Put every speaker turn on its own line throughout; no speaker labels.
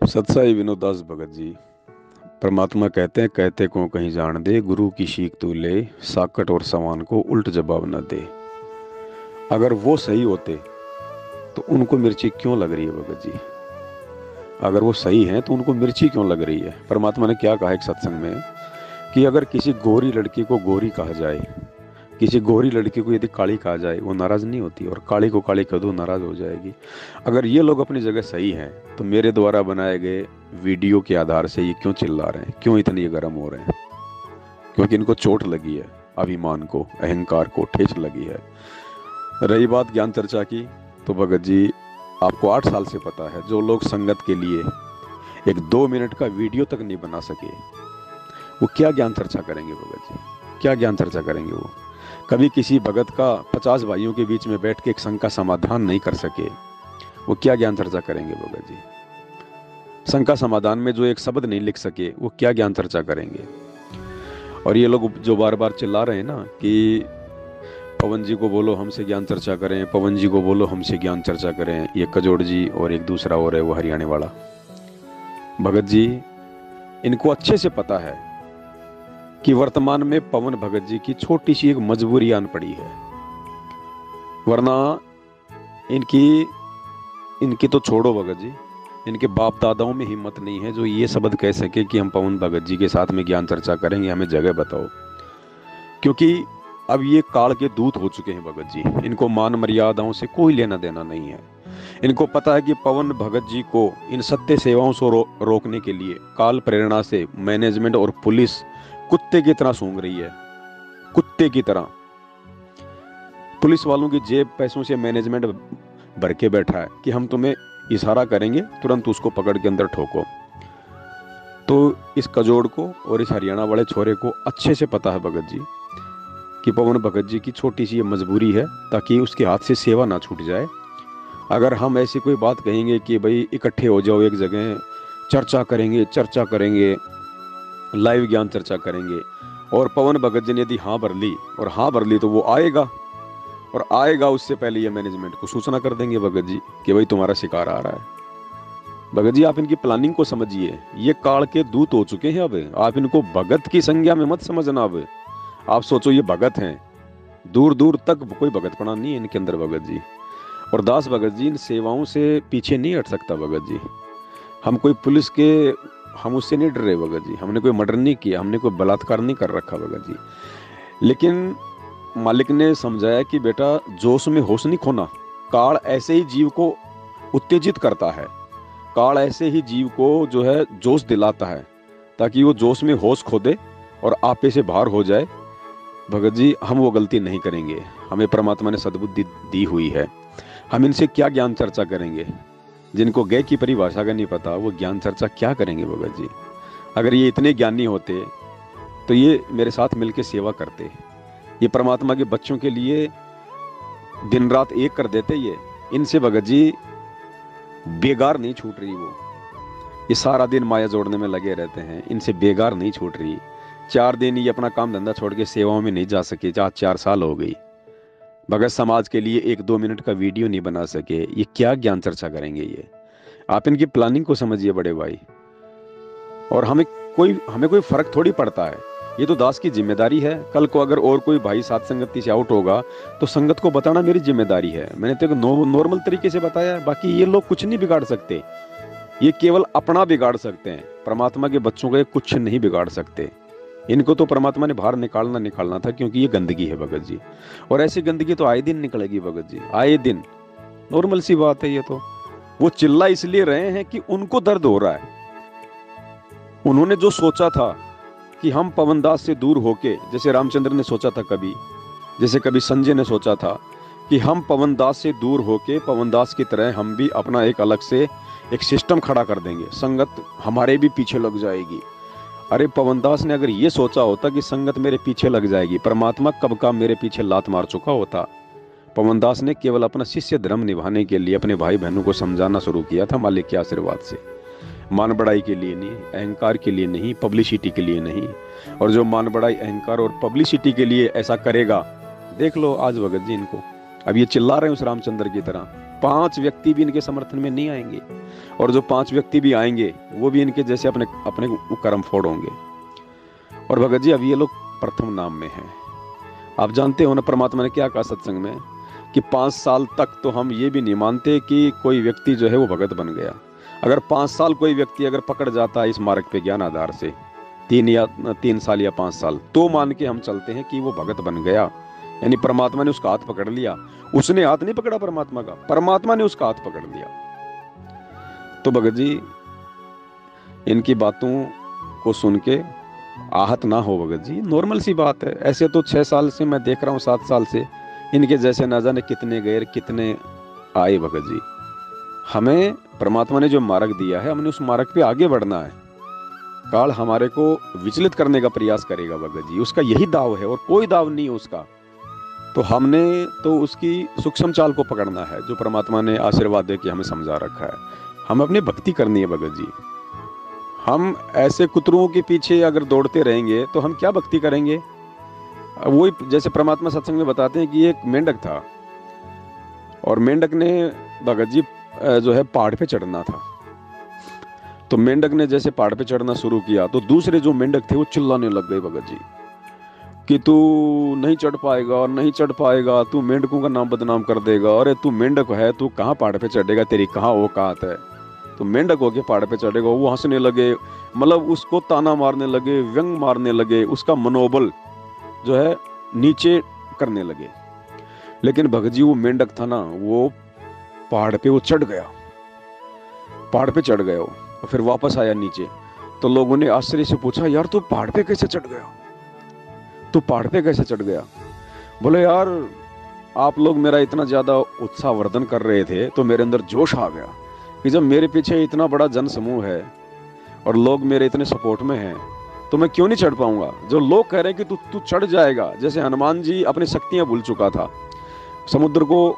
सतसाई विनोदास भगत जी। परमात्मा कहते हैं, कहते को कहीं जान दे, गुरु की सीख तू ले, साकट और समान को उल्ट जवाब न दे। अगर वो सही होते तो उनको मिर्ची क्यों लग रही है भगत जी? अगर वो सही हैं तो उनको मिर्ची क्यों लग रही है? परमात्मा ने क्या कहा एक सत्संग में कि अगर किसी गोरी लड़की को गोरी कहा जाए, किसी गोरी लड़की को यदि काली कहा जाए, वो नाराज नहीं होती, और काली को काली कह दो नाराज हो जाएगी। अगर ये लोग अपनी जगह सही हैं तो मेरे द्वारा बनाए गए वीडियो के आधार से ये क्यों चिल्ला रहे हैं, क्यों इतने ये गर्म हो रहे हैं? क्योंकि इनको चोट लगी है, अभिमान को, अहंकार को ठेस लगी है। रही बात ज्ञान चर्चा की, तो भगत जी आपको 8 साल से पता है, जो लोग संगत के लिए एक 2 मिनट का वीडियो तक नहीं बना सके, वो क्या ज्ञान चर्चा करेंगे भगत जी? क्या ज्ञान चर्चा करेंगे वो? कभी किसी भगत का 50 भाइयों के बीच में बैठ के एक संघ का समाधान नहीं कर सके, वो क्या ज्ञान चर्चा करेंगे भगत जी? संघ का समाधान में जो एक शब्द नहीं लिख सके, वो क्या ज्ञान चर्चा करेंगे? और ये लोग जो बार बार चिल्ला रहे हैं ना कि पवन जी को बोलो हमसे ज्ञान चर्चा करें, पवन जी को बोलो हमसे ज्ञान चर्चा करें, ये कजोड़ जी और एक दूसरा और है वो हरियाणा वाला। भगत जी, इनको अच्छे से पता है कि वर्तमान में पवन भगत जी की छोटी सी एक मजबूरी आन पड़ी है, वरना इनकी तो छोड़ो भगत जी, इनके बाप दादाओं में हिम्मत नहीं है जो ये शब्द कह सके कि हम पवन भगत जी के साथ में ज्ञान चर्चा करेंगे, हमें जगह बताओ। क्योंकि अब ये काल के दूत हो चुके हैं भगत जी, इनको मान मर्यादाओं से कोई लेना देना नहीं है। इनको पता है कि पवन भगत जी को इन सत्य सेवाओं से रोकने के लिए काल प्रेरणा से मैनेजमेंट और पुलिस कुत्ते की तरह सूंघ रही है। कुत्ते की तरह पुलिस वालों की जेब पैसों से मैनेजमेंट भर के बैठा है कि हम तुम्हें इशारा करेंगे, तुरंत उसको पकड़ के अंदर ठोको। तो इस कजोड़ को और इस हरियाणा वाले छोरे को अच्छे से पता है भगत जी कि पवन भगत जी की छोटी सी ये मजबूरी है, ताकि उसके हाथ से सेवा ना छूट जाए। अगर हम ऐसी कोई बात कहेंगे कि भाई इकट्ठे हो जाओ एक जगह, चर्चा करेंगे, लाइव ज्ञान चर्चा करेंगे, और पवन भगत जी ने यदि हाँ भर ली, और हाँ भर ली, तो वो आएगा, और आएगा उससे पहले ये मैनेजमेंट को सूचना कर देंगे भगत जी कि भाई तुम्हारा शिकार आ रहा है। भगत जी, आप इनकी प्लानिंग को समझिए, ये काल के दूत हो चुके हैं। अब आप इनको भगत की संज्ञा में मत समझना। अब आप सोचो ये भगत हैं, दूर दूर तक कोई भगतपना नहीं है इनके अंदर भगत जी। और दास भगत जी इन सेवाओं से पीछे नहीं हट सकता भगत जी। हम कोई पुलिस के, हम उससे नहीं डर रहे भगत जी, हमने कोई मर्डर नहीं किया, हमने कोई बलात्कार नहीं कर रखा भगत जी। लेकिन मालिक ने समझाया कि बेटा जोश में होश नहीं खोना। काल ऐसे ही जीव को उत्तेजित करता है, काल ऐसे ही जीव को जो है जोश दिलाता है, ताकि वो जोश में होश खो दे और आपे से बाहर हो जाए। भगत जी, हम वो गलती नहीं करेंगे, हमें परमात्मा ने सद्बुद्धि दी हुई है। हम इनसे क्या ज्ञान चर्चा करेंगे? जिनको गए की परिभाषा का नहीं पता, वो ज्ञान चर्चा क्या करेंगे भगत जी? अगर ये इतने ज्ञानी होते तो ये मेरे साथ मिलकर सेवा करते, ये परमात्मा के बच्चों के लिए दिन रात एक कर देते। ये इनसे भगत जी बेगार नहीं छूट रही, वो ये सारा दिन माया जोड़ने में लगे रहते हैं, इनसे बेगार नहीं छूट रही। 4 दिन ये अपना काम धंधा छोड़ के सेवाओं में नहीं जा सके, 4 साल हो गई। भगत समाज के लिए 1-2 मिनट का वीडियो नहीं बना सके, ये क्या ज्ञान चर्चा करेंगे? ये आप इनकी प्लानिंग को समझिए बड़े भाई। और हमें कोई फर्क थोड़ी पड़ता है, ये तो दास की जिम्मेदारी है। कल को अगर और कोई भाई साथ संगति से आउट होगा तो संगत को बताना मेरी जिम्मेदारी है। मैंने तो नॉर्मल तरीके से बताया है, बाकी ये लोग कुछ नहीं बिगाड़ सकते, ये केवल अपना बिगाड़ सकते हैं। परमात्मा के बच्चों को ये कुछ नहीं बिगाड़ सकते। इनको तो परमात्मा ने बाहर निकालना था, क्योंकि ये गंदगी है भगत जी। और ऐसी गंदगी तो आए दिन निकलेगी भगत जी, आए दिन। नॉर्मल सी बात है ये तो। वो चिल्ला इसलिए रहे हैं कि उनको दर्द हो रहा है। उन्होंने जो सोचा था कि हम पवनदास से दूर होके, जैसे रामचंद्र ने सोचा था कभी, जैसे कभी संजय ने सोचा था कि हम पवनदास से दूर होके पवनदास की तरह हम भी अपना एक अलग से एक सिस्टम खड़ा कर देंगे, संगत हमारे भी पीछे लग जाएगी। अरे पवनदास ने अगर ये सोचा होता कि संगत मेरे पीछे लग जाएगी, परमात्मा कब का मेरे पीछे लात मार चुका होता। पवनदास ने केवल अपना शिष्य धर्म निभाने के लिए अपने भाई बहनों को समझाना शुरू किया था, मालिक के आशीर्वाद से। मान बढ़ाई के लिए नहीं, अहंकार के लिए नहीं, पब्लिसिटी के लिए नहीं। और जो मान बढ़ाई, अहंकार और पब्लिसिटी के लिए ऐसा करेगा, देख लो आज भगत जी इनको। अब ये चिल्ला रहे हैं उस रामचंद्र की तरह, 5 व्यक्ति भी इनके समर्थन में नहीं आएंगे, और जो 5 व्यक्ति भी आएंगे वो भी इनके जैसे अपने अपने कर्म फोड़ होंगे। और भगत जी अब ये लोग प्रथम नाम में हैं। आप जानते हो ना परमात्मा ने क्या कहा सत्संग में, कि 5 साल तक तो हम ये भी नहीं मानते कि कोई व्यक्ति जो है वो भगत बन गया। अगर 5 साल कोई व्यक्ति अगर पकड़ जाता है इस मार्ग पे ज्ञान आधार से, 3 साल या 5 साल, तो मान के हम चलते हैं कि वो भगत बन गया, यानी परमात्मा ने उसका हाथ पकड़ लिया। उसने हाथ नहीं पकड़ा परमात्मा का, परमात्मा ने उसका हाथ पकड़ लिया। तो भगत जी इनकी बातों को सुन के आहत ना हो भगत जी, नॉर्मल सी बात है। ऐसे तो 6 साल से मैं देख रहा हूँ, 7 साल से इनके जैसे ना जाने कितने गए कितने आए भगत जी। हमें परमात्मा ने जो मार्ग दिया है, हमने उस मार्ग पे आगे बढ़ना है। काल हमारे को विचलित करने का प्रयास करेगा भगत जी, उसका यही दाव है और कोई दाव नहीं है उसका। तो हमने तो उसकी सूक्ष्म चाल को पकड़ना है जो परमात्मा ने आशीर्वाद दे के हमें समझा रखा है। हम अपनी भक्ति करनी है भगत जी। हम ऐसे कुतरों के पीछे अगर दौड़ते रहेंगे तो हम क्या भक्ति करेंगे। वही जैसे परमात्मा सत्संग में बताते हैं कि एक मेंढक था, और मेंढक ने भगत जी जो है पहाड़ पे चढ़ना था। तो मेंढक ने जैसे पहाड़ पे चढ़ना शुरू किया तो दूसरे जो मेंढक थे वो चिल्लाने लग गए भगत जी कि तू नहीं चढ़ पाएगा और नहीं चढ़ पाएगा, तू मेंढकों का नाम बदनाम कर देगा, अरे तू मेंढक है, तू कहाँ पहाड़ पे चढ़ेगा, तेरी कहाँ औकात है, तो मेंढक होके पहाड़ पे चढ़ेगा। वो हंसने लगे, मतलब उसको ताना मारने लगे, व्यंग मारने लगे, उसका मनोबल जो है नीचे करने लगे। लेकिन भगत जी वो मेंढक था ना, वो पहाड़ पे वो चढ़ गया, पहाड़ पे चढ़ गया और फिर वापस आया नीचे। तो लोगों ने आश्चर्य से पूछा, यार तू पहाड़ पे कैसे चढ़ गया, तू पहाड़ पे कैसे चढ़ गया। बोले यार आप लोग मेरा इतना ज्यादा उत्साहवर्धन कर रहे थे तो मेरे अंदर जोश आ गया कि जब मेरे पीछे इतना बड़ा जन समूह है और लोग मेरे इतने सपोर्ट में हैं तो मैं क्यों नहीं चढ़ पाऊंगा। जो लोग कह रहे हैं कि तू चढ़ जाएगा, जैसे हनुमान जी अपनी शक्तियां भूल चुका था, समुद्र को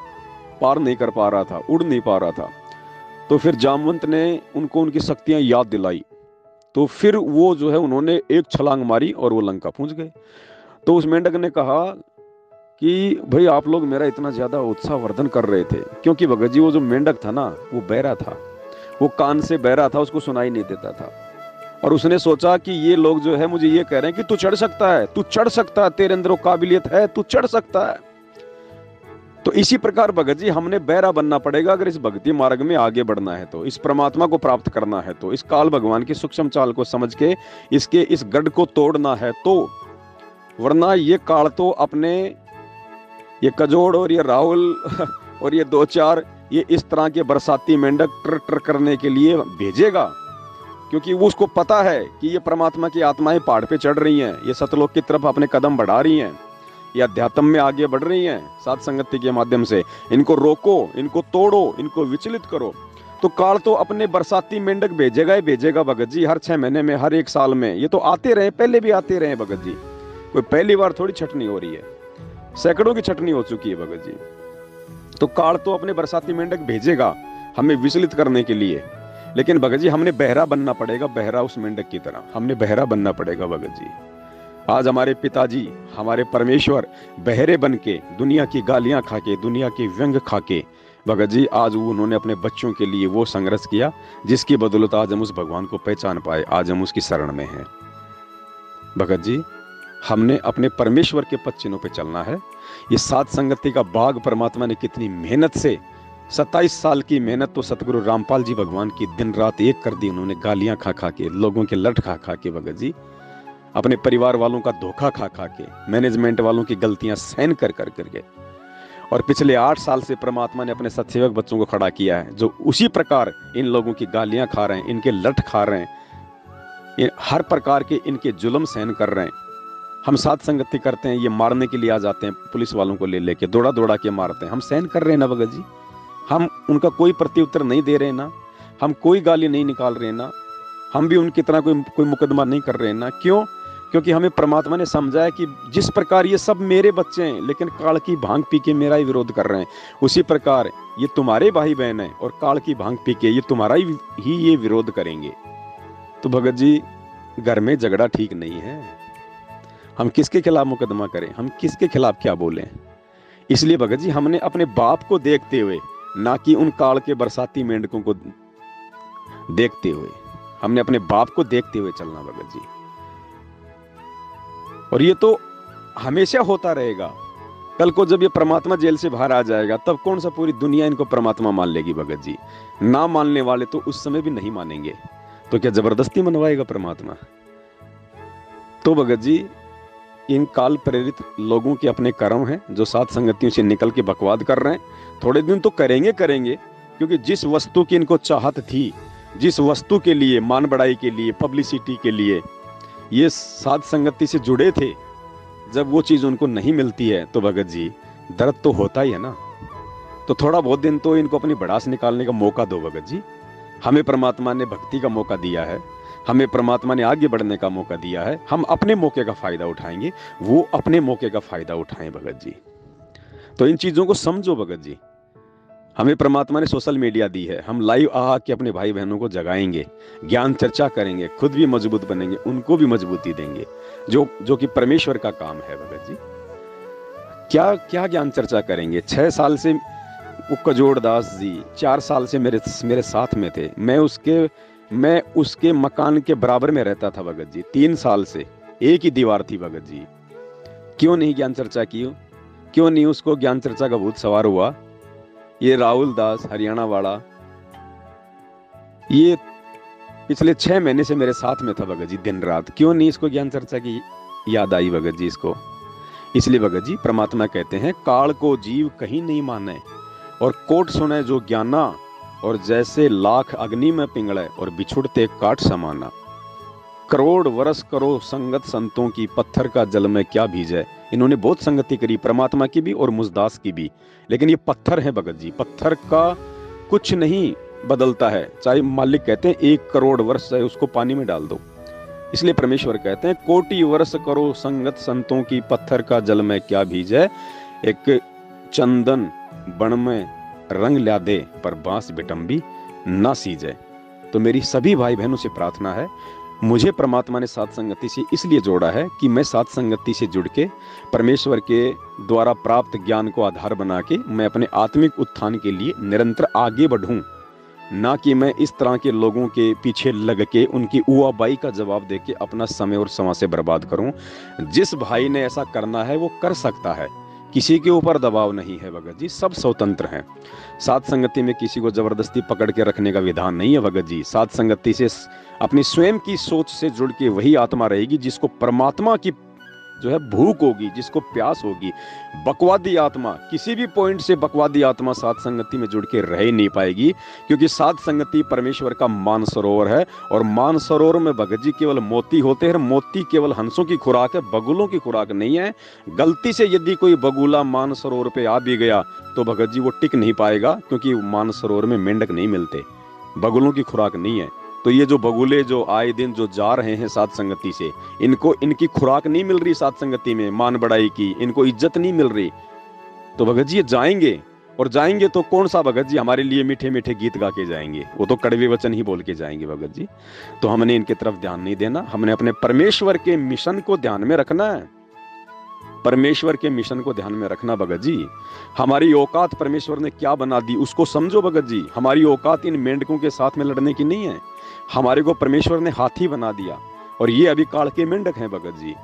पार नहीं कर पा रहा था, उड़ नहीं पा रहा था, तो फिर जामवंत ने उनको उनकी शक्तियां याद दिलाई, तो फिर वो जो है उन्होंने एक छलांग मारी और वो लंका पहुंच गए। तो उस मेंढक ने कहा कि भाई आप लोग मेरा इतना ज्यादा उत्साहवर्धन कर रहे थे, क्योंकि भगत जी वो जो मेंढक था ना वो बहरा था, वो कान से बहरा था, उसको सुनाई नहीं देता था। और उसने सोचा कि ये लोग जो है मुझे ये कह रहे हैं कि तू चढ़ सकता है, तू चढ़ सकता है, तेरे अंदर वो काबिलियत है, तू चढ़ सकता है। तो इसी प्रकार भगत जी हमने बहरा बनना पड़ेगा अगर इस भक्ति मार्ग में आगे बढ़ना है, तो इस परमात्मा को प्राप्त करना है, तो इस काल भगवान की सूक्ष्म चाल को समझ के इसके इस गढ़ को तोड़ना है। तो वरना ये काल तो अपने ये कजोड़ और ये राहुल और ये 2-4 ये इस तरह के बरसाती मेंढक ट्र ट्र करने के लिए भेजेगा, क्योंकि वो उसको पता है कि ये परमात्मा की आत्माएं पहाड़ पे चढ़ रही हैं, ये सतलोक की तरफ अपने कदम बढ़ा रही हैं, ये अध्यात्म में आगे बढ़ रही हैं साथ संगति के माध्यम से। इनको रोको, इनको तोड़ो, इनको विचलित करो। तो काल तो अपने बरसाती मेंढक भेजेगा ही भेजेगा भगत जी, हर 6 महीने में, हर 1 साल में। ये तो आते रहे, पहले भी आते रहे भगत जी, कोई पहली बार थोड़ी छटनी हो रही है, सैकड़ों की छटनी हो चुकी है भगत जी। तो काल तो अपने बरसाती मेंढक भेजेगा हमें विचलित करने के लिए, लेकिन भगत जी हमने बहरा बनना पड़ेगा, बहरा उस मेंढक की तरह हमने बहरा बनना पड़ेगा भगत जी। आज हमारे पिताजी, हमारे परमेश्वर बहरे बन के, दुनिया की गालियां खा के, दुनिया की व्यंग खा के भगत जी आज उन्होंने अपने बच्चों के लिए वो संघर्ष किया जिसकी बदौलत आज हम उस भगवान को पहचान पाए, आज हम उसकी शरण में हैं। भगत जी हमने अपने परमेश्वर के पद चिन्हों पे चलना है। ये सात संगति का बाग परमात्मा ने कितनी मेहनत से, 27 साल की मेहनत तो सतगुरु रामपाल जी भगवान की दिन रात एक कर दी उन्होंने, गालियां खा खा के, लोगों के लठ खा खा के भगत जी, अपने परिवार वालों का धोखा खा खा के, मैनेजमेंट वालों की गलतियां सहन कर कर करके। और पिछले 8 साल से परमात्मा ने अपने सत्सेवक बच्चों को खड़ा किया है जो उसी प्रकार इन लोगों की गालियां खा रहे हैं, इनके लठ खा रहे हैं, हर प्रकार के इनके जुल्म सहन कर रहे हैं। हम साथ संगति करते हैं, ये मारने के लिए आ जाते हैं, पुलिस वालों को ले लेके दौड़ा दौड़ा के मारते हैं, हम सहन कर रहे हैं ना भगत जी, हम उनका कोई प्रत्युत्तर नहीं दे रहे ना, हम कोई गाली नहीं निकाल रहे ना, हम भी उनकी तरह कोई मुकदमा नहीं कर रहे ना। क्यों? क्योंकि हमें परमात्मा ने समझाया कि जिस प्रकार ये सब मेरे बच्चे हैं लेकिन काल की भांग पी के मेरा ही विरोध कर रहे हैं, उसी प्रकार ये तुम्हारे भाई बहन हैं और काल की भांग पी के ये तुम्हारा ही ये विरोध करेंगे। तो भगत जी घर में झगड़ा ठीक नहीं है, हम किसके खिलाफ मुकदमा करें, हम किसके खिलाफ क्या बोलें। इसलिए भगत जी हमने अपने बाप को देखते हुए ना कि उन काल के बरसाती मेंढकों को देखते हुए। हमने अपने बाप को देखते हुए चलना भगत जी। और ये तो हमेशा होता रहेगा। कल को जब ये परमात्मा जेल से बाहर आ जाएगा तब कौन सा पूरी दुनिया इनको परमात्मा मान लेगी भगत जी। ना मानने वाले तो उस समय भी नहीं मानेंगे, तो क्या जबरदस्ती मनवाएगा परमात्मा। तो भगत जी इन काल प्रेरित लोगों के अपने कर्म हैं जो साथ संगतियों से निकल के बकवाद कर रहे हैं। थोड़े दिन तो करेंगे, क्योंकि जिस वस्तु की इनको चाहत थी, जिस वस्तु के लिए, मान बढ़ाई के लिए, पब्लिसिटी के लिए ये साथ संगति से जुड़े थे, जब वो चीज उनको नहीं मिलती है तो भगत जी दर्द तो होता ही है ना। तो थोड़ा बहुत दिन तो इनको अपनी भड़ास निकालने का मौका दो भगत जी। हमें परमात्मा ने भक्ति का मौका दिया है, हमें परमात्मा ने आगे बढ़ने का मौका दिया है। हम अपने मौके का फायदा उठाएंगे, वो अपने मौके का फायदा उठाएं भगत जी। तो इन चीजों को समझो भगत जी। हमें परमात्मा ने सोशल मीडिया दी है, हम लाइव आ के अपने भाई बहनों को जगाएंगे, ज्ञान चर्चा करेंगे, खुद भी मजबूत बनेंगे, उनको भी मजबूती देंगे, जो कि परमेश्वर का काम है भगत जी। क्या क्या ज्ञान चर्चा करेंगे। 6 साल से वो कजोड़ दास जी 4 साल से मेरे साथ में थे। मैं उसके मकान के बराबर में रहता था भगत जी। 3 साल से एक ही दीवार थी भगत जी। क्यों नहीं ज्ञान चर्चा की? क्यों नहीं उसको ज्ञान चर्चा का भूत सवार हुआ? ये राहुल दास हरियाणा वाला, ये पिछले 6 महीने से मेरे साथ में था भगत जी, दिन रात। क्यों नहीं इसको ज्ञान चर्चा की याद आई भगत जी इसको? इसलिए भगत जी परमात्मा कहते हैं काल को जीव कहीं नहीं माने और कोट सुने जो ज्ञाना, और जैसे लाख अग्नि में पिंगले और बिछुड़ते काट समाना। करोड़ वर्ष करो संगत संतों की, पत्थर का जल में क्या भीजे। इन्होंने बहुत संगति करी, परमात्मा की भी और मुजदास की भी, लेकिन ये पत्थर है भगत जी। पत्थर का कुछ नहीं बदलता है, चाहे मालिक कहते हैं 1 करोड़ वर्ष चाहे उसको पानी में डाल दो। इसलिए परमेश्वर कहते हैं कोटि वर्ष करो संगत संतों की, पत्थर का जल में क्या भीजे। एक चंदन बन में रंग ला दे पर बांस बिटंबी ना सीजे। तो मेरी सभी भाई बहनों से प्रार्थना है, मुझे परमात्मा ने साथ संगति से इसलिए जोड़ा है कि मैं साथ संगति से जुड़ के परमेश्वर के द्वारा प्राप्त ज्ञान को आधार बना के मैं अपने आत्मिक उत्थान के लिए निरंतर आगे बढ़ूं, ना कि मैं इस तरह के लोगों के पीछे लग के उनकी उआबाई का जवाब दे के अपना समय और समाज से बर्बाद करूं। जिस भाई ने ऐसा करना है वो कर सकता है, किसी के ऊपर दबाव नहीं है भगत जी, सब स्वतंत्र हैं। साथ संगति में किसी को जबरदस्ती पकड़ के रखने का विधान नहीं है भगत जी। साथ संगति से अपनी स्वयं की सोच से जुड़ के वही आत्मा रहेगी जिसको परमात्मा की जो है भूख होगी, जिसको प्यास होगी। बकवादी आत्मा, किसी भी पॉइंट से बकवादी आत्मा साथ संगति में जुड़ के रह ही नहीं पाएगी, क्योंकि साथ संगति परमेश्वर का मानसरोवर है और मानसरोवर में भगत जी केवल मोती होते हैं। मोती केवल हंसों की खुराक है, बगुलों की खुराक नहीं है। गलती से यदि कोई बगुला मानसरोवर पे आ भी गया तो भगत जी वो टिक नहीं पाएगा, क्योंकि मानसरोवर में मेंढक नहीं मिलते, बगुलों की खुराक नहीं है। तो ये जो बगुले जो आए दिन जो जा रहे हैं साथ संगति से, इनको इनकी खुराक नहीं मिल रही साथ संगति में, मान बढ़ाई की, इनको इज्जत नहीं मिल रही। तो भगत जी ये जाएंगे, और जाएंगे तो कौन सा भगत जी हमारे लिए मीठे मीठे गीत गा के जाएंगे, वो तो कड़वे वचन ही बोल के जाएंगे भगत जी। तो हमने इनकी तरफ ध्यान नहीं देना, हमने अपने परमेश्वर के मिशन को ध्यान में रखना है। परमेश्वर के मिशन को ध्यान में रखना भगत जी। हमारी औकात परमेश्वर ने क्या बना दी उसको समझो भगत जी। हमारी औकात इन मेंढकों के साथ में लड़ने की नहीं है। हमारे को परमेश्वर ने हाथी बना दिया, और ये अभी काल के मेंढक हैं भगत जी।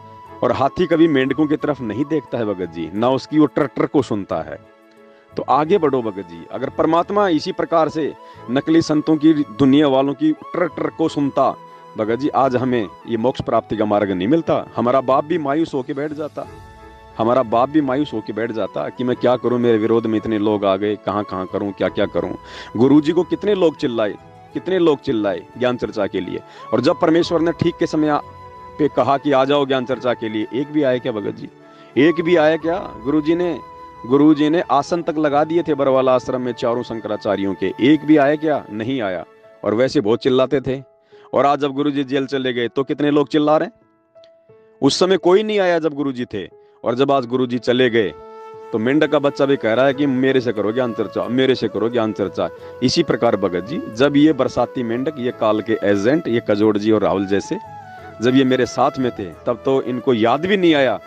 और हाथी कभी मेंढकों की तरफ नहीं देखता है भगत जी, ना उसकी वो ट्रैक्टर को सुनता है। तो आगे बढ़ो भगत जी। अगर परमात्मा इसी प्रकार से नकली संतों की, दुनिया वालों की ट्रैक्टर को सुनता भगत जी, आज हमें ये मोक्ष प्राप्ति का मार्ग नहीं मिलता। हमारा बाप भी मायूस होके बैठ जाता, हमारा बाप भी मायूस होके बैठ जाता कि मैं क्या करूं, मेरे विरोध में इतने लोग आ गए, कहां कहां करूं, क्या क्या करूं। गुरुजी को कितने लोग चिल्लाए ज्ञान चर्चा के लिए, और जब परमेश्वर ने ठीक के समय पे कहा कि आ जाओ ज्ञान चर्चा के लिए, एक भी आए क्या भगत जी? एक भी आया क्या? गुरुजी ने आसन तक लगा दिए थे बरवाला आश्रम में चारों शंकराचार्यों के, एक भी आया क्या? नहीं आया। और वैसे बहुत चिल्लाते थे। और आज जब गुरुजी जेल चले गए तो कितने लोग चिल्ला रहे हैं। उस समय कोई नहीं आया जब गुरुजी थे, और जब आज गुरुजी चले गए तो मेंढक का बच्चा भी कह रहा है कि मेरे से करो ज्ञान चर्चा, मेरे से करो ज्ञान चर्चा। इसी प्रकार भगत जी, जब ये बरसाती मेंढक, ये काल के एजेंट, ये कजोड़ जी और राहुल जैसे, जब ये मेरे साथ में थे तब तो इनको याद भी नहीं आया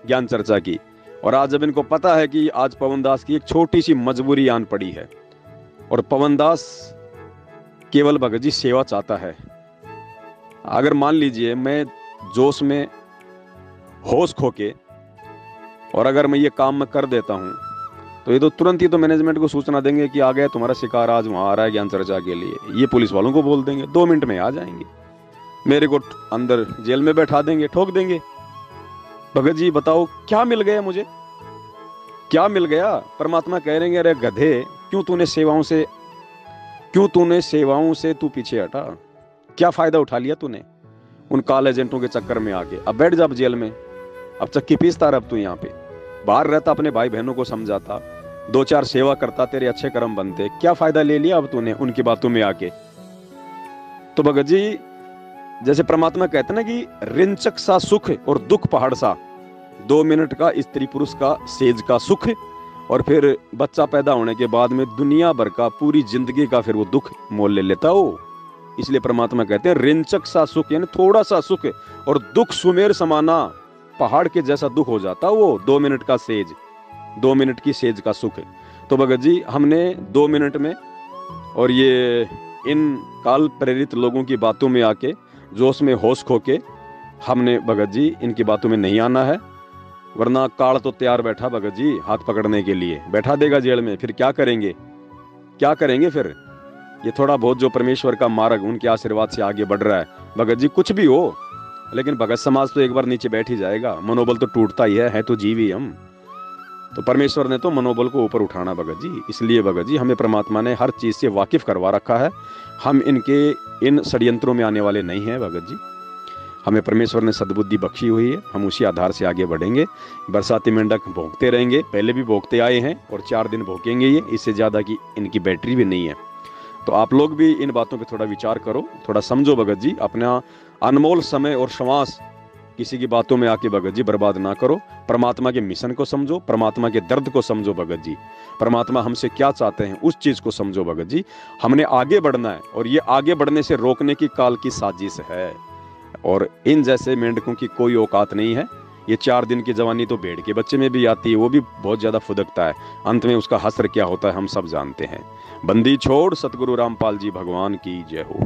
ज्ञान चर्चा की। और आज जब इनको पता है कि आज पवन दास की एक छोटी सी मजबूरी आन पड़ी है, और पवनदास केवल भगत जी सेवा चाहता है। अगर मान लीजिए मैं जोश में होश खो के और अगर मैं ये काम मैं कर देता हूँ तो ये तो तुरंत ही तो मैनेजमेंट को सूचना देंगे कि आ गया तुम्हारा शिकार, आज वहां आ रहा है ज्ञान चर्चा के लिए। ये पुलिस वालों को बोल देंगे, 2 मिनट में आ जाएंगे, मेरे को अंदर जेल में बैठा देंगे, ठोक देंगे। भगत जी बताओ क्या मिल गया मुझे, क्या मिल गया? परमात्मा कह रहे हैं अरे गधे, क्यों तूने सेवाओं से तू पीछे हटा? क्या फायदा उठा लिया तूने उन काल एजेंटों के चक्कर में आके? अब बैठ जा जेल में, अब चक्की पीसता रह। अब तू यहाँ पे बाहर रहता, अपने भाई बहनों को समझाता, 2-4 सेवा करता, तेरे अच्छे कर्म बनते। क्या फायदा ले लिया अब तूने उनकी बातों में आके? तो भगत जी जैसे परमात्मा कहते ना कि रिंचक सा सुख और दुख पहाड़ सा, 2 मिनट का स्त्री पुरुष का सेज का सुख और फिर बच्चा पैदा होने के बाद में दुनिया भर का, पूरी जिंदगी का फिर वो दुख मोल ले लेता हो। इसलिए परमात्मा कहते हैं रिंचक सा सुख यानी थोड़ा सा सुख और दुख सुमेर समाना, पहाड़ के जैसा दुख हो जाता वो 2 मिनट का सेज, 2 मिनट की सेज का सुख। तो भगत जी हमने 2 मिनट में और ये इन काल प्रेरित लोगों की बातों में आके जोश में होश खो के हमने भगत जी इनकी बातों में नहीं आना है, वरना काल तो तैयार बैठा भगत जी हाथ पकड़ने के लिए, बैठा देगा जेल में। फिर क्या करेंगे, क्या करेंगे फिर? ये थोड़ा बहुत जो परमेश्वर का मार्ग उनके आशीर्वाद से आगे बढ़ रहा है भगत जी, कुछ भी हो, लेकिन भगत समाज तो एक बार नीचे बैठ ही जाएगा, मनोबल तो टूटता ही है तो जीव ही हम। तो परमेश्वर ने तो मनोबल को ऊपर उठाना भगत जी। इसलिए भगत जी हमें परमात्मा ने हर चीज से वाकिफ करवा रखा है, हम इन षड्यंत्रों में आने वाले नहीं हैं भगत जी। हमें परमेश्वर ने सद्बुद्धि बख्शी हुई है, हम उसी आधार से आगे बढ़ेंगे। बरसाती मेंढक भोंकते रहेंगे, पहले भी भोंकते आए हैं और 4 दिन भोंकेंगे ये, इससे ज्यादा की इनकी बैटरी भी नहीं है। तो आप लोग भी इन बातों पे थोड़ा विचार करो, थोड़ा समझो भगत जी, अपना अनमोल समय और श्वास किसी की बातों में आके भगत जी बर्बाद ना करो। परमात्मा के मिशन को समझो, परमात्मा के दर्द को समझो भगत जी, परमात्मा हमसे क्या चाहते हैं उस चीज को समझो भगत जी। हमने आगे बढ़ना है और ये आगे बढ़ने से रोकने की काल की साजिश है, और इन जैसे मेंढकों की कोई औकात नहीं है। ये 4 दिन की जवानी तो भेड़ के बच्चे में भी आती है, वो भी बहुत ज्यादा फुदकता है, अंत में उसका हश्र क्या होता है हम सब जानते हैं। बंदी छोड़ सतगुरु रामपाल जी भगवान की जय हो।